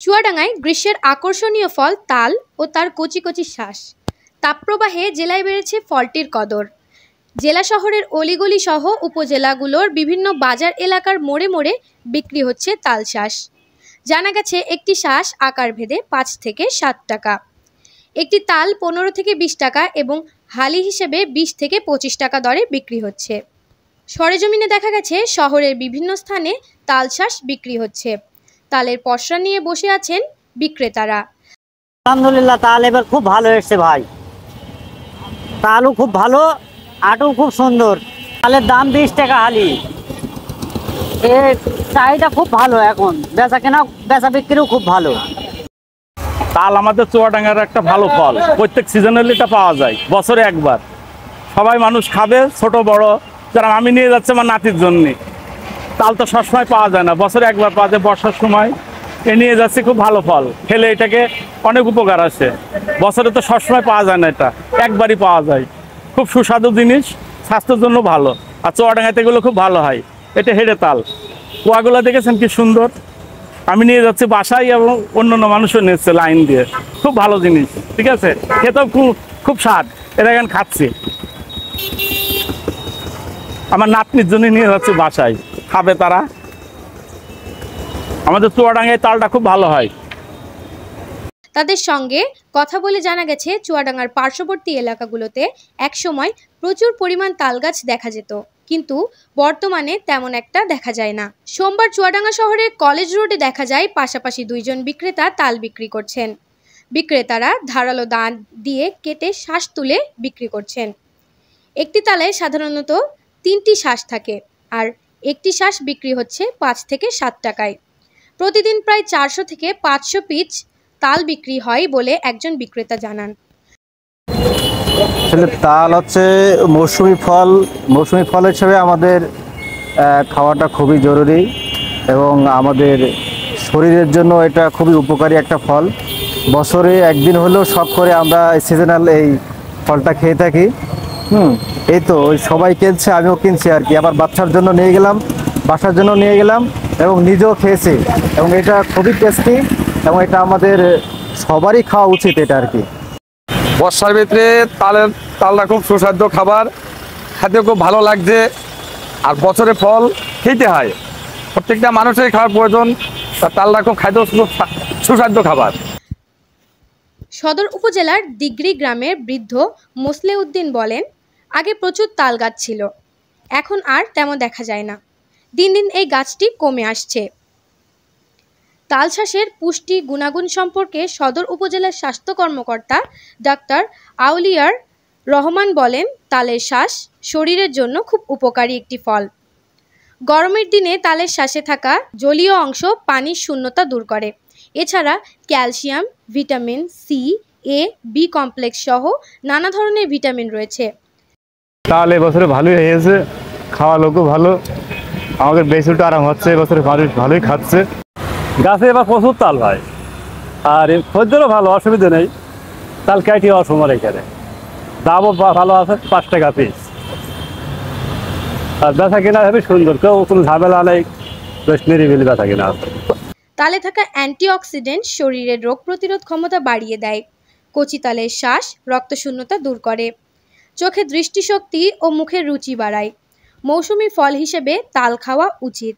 চুয়াডাঙ্গায় গ্রীষ্মের আকর্ষণীয় ফল তাল ও তার কচি কচি শ্বাস। তাপপ্রবাহে জেলায় বেড়েছে ফলটির কদর। জেলা শহরের অলিগলি সহ উপজেলাগুলোর বিভিন্ন বাজার এলাকার মোড়ে মোড়ে বিক্রি হচ্ছে তাল শ্বাস। জানা গেছে একটি শ্বাস আকার ভেদে 5 থেকে 7 টাকা, একটি তাল 15 থেকে 20 টাকা এবং হালি হিসেবে 20 থেকে 25 টাকা দরে বিক্রি হচ্ছে। সরেজমিনে দেখা গেছে শহরের বিভিন্ন স্থানে তাল শ্বাস বিক্রি হচ্ছে। তালের পসরা নিয়ে বসে আছেন বিক্রেতারা। আলহামদুলিল্লাহ, তাল এবার খুব ভালো এসছে ভাই। তালও খুব ভালো, আটও খুব সুন্দর। তালের দাম 20 টাকা হালি। এর চাহিদা খুব ভালো, এখন বেচা বিক্রিও খুব ভালো। তাল আমাদের চুয়াডাঙ্গার একটা ভালো ফল, প্রত্যেক সিজনালি এটা পাওয়া যায়, বছরে একবার। সবাই মানুষ খাবে, ছোট বড়। যারা আমি নিয়ে যাচ্ছে আমার নাতির জন্য। তাল তো সবসময় পাওয়া যায় না, বছরে একবার পাওয়া যায় বর্ষার সময়। এ নিয়ে যাচ্ছে, খুব ভালো ফল। খেলে এটাকে অনেক উপকার আছে, বছরে তো সবসময় পাওয়া যায় না, এটা একবারই পাওয়া যায়। খুব সুস্বাদু জিনিস, স্বাস্থ্যের জন্য ভালো। আর চুয়াডাঙ্গাতে এগুলো খুব ভালো হয়। এটা হেড়ে তাল, কুয়াগুলো দেখেছেন কি সুন্দর। আমি নিয়ে যাচ্ছি বাসায় এবং অন্যান্য মানুষও নিচ্ছে লাইন দিয়ে। খুব ভালো জিনিস, ঠিক আছে। খেতেও খুব স্বাদ। এটা এখন খাচ্ছি, আমার নাতনির জন্য নিয়ে যাচ্ছি বাসায়, খাবে তারা। আমাদের চুয়াডাঙ্গায় তালটা খুব ভালো হয়। তাদের সঙ্গে কথা বলে জানা গেছে চুয়াডাঙ্গার পার্শ্ববর্তী এলাকাগুলোতে একসময় প্রচুর পরিমাণ তাল গাছ দেখা যেত, কিন্তু বর্তমানে তেমন একটা দেখা যায় না। সোমবার চুয়াডাঙ্গা শহরের কলেজ রোডে দেখা যায় পাশাপাশি 2 জন বিক্রেতা তাল বিক্রি করছেন। বিক্রেতারা ধারালো দাঁত দিয়ে কেটে শ্বাস তুলে বিক্রি করছেন। একটি তালে সাধারণত 3টি শ্বাস থাকে, আর একটি শ্বাস বিক্রি হচ্ছে 5 থেকে 7 টাকায়। প্রতিদিন প্রায় 400 থেকে 500 পিস তাল বিক্রি হয় বলে একজন বিক্রেতা জানান। আসলে তাল হচ্ছে মৌসুমি ফল। মৌসুমি ফল হিসেবে আমাদের খাওয়াটা খুবই জরুরি এবং আমাদের শরীরের জন্য এটা খুবই উপকারী একটা ফল। বছরে একদিন হলেও শখ করে আমরা সিজনাল এই ফলটা খেয়ে থাকি। এই তো ওই সবাই কিনছে, আমিও কিনছি আর কি। আবার বাচ্চার জন্য নিয়ে গেলাম, বাসার জন্য নিয়ে গেলাম এবং নিজেও খেয়েছি। এবং এটা খুবই টেস্টি এবং এটা আমাদের সবারই খাওয়া উচিত এটা আর কি। বর্ষার ভিতরে তালটা খুব সুস্বাদু খাবার, খেতে খুব ভালো লাগছে। আর বছরে ফল খেতে হয়, প্রত্যেকটা মানুষের খাওয়ার প্রয়োজন। তালটা খুব খাদ্য সুস্বাদু খাবার। সদর উপজেলার দিগরি গ্রামের বৃদ্ধ মোসলেউদ্দিন বলেন, আগে প্রচুর তাল গাছ ছিল, এখন আর তেমন দেখা যায় না। দিন দিন এই গাছটি কমে আসছে। তাল শ্বাসের পুষ্টি গুণাগুণ সম্পর্কে সদর উপজেলার স্বাস্থ্য কর্মকর্তা ডাক্তার আউলিয়ার রহমান বলেন, তালের শ্বাস শরীরের জন্য খুব উপকারী একটি ফল। গরমের দিনে তালের শ্বাসে থাকা জলীয় অংশ পানির শূন্যতা দূর করে। এছাড়া ক্যালসিয়াম, ভিটামিন সি, এ, বি কমপ্লেক্স সহ নানা ধরনের ভিটামিন রয়েছে। তাল এবছরে ভালোই হয়েছে, খাওয়া লোকও ভালো, আমাদের বেশিটা আরাম হচ্ছে। এবছরে মানুষ ভালোই খাচ্ছে। গাছে এবার প্রচুর তাল হয়, আর খদ্দেরও ভালো, অসুবিধা নেই। তাল কাটি অসময় এখানে দামও ভালো আছে, 5 টাকা পিস। আর বেচা কিনা হবে সুন্দর, কেউ কোনো ঝামেলা নেই, বেশ নিরিবিলি বেচা কিনা আছে। তালে থাকা অ্যান্টিঅক্সিডেন্ট শরীরের রোগ প্রতিরোধ ক্ষমতা বাড়িয়ে দেয়। কচি তালের শ্বাস রক্তশূন্যতা দূর করে, চোখে দৃষ্টিশক্তি ও মুখের রুচি বাড়ায়। মৌসুমি ফল হিসেবে তাল খাওয়া উচিত।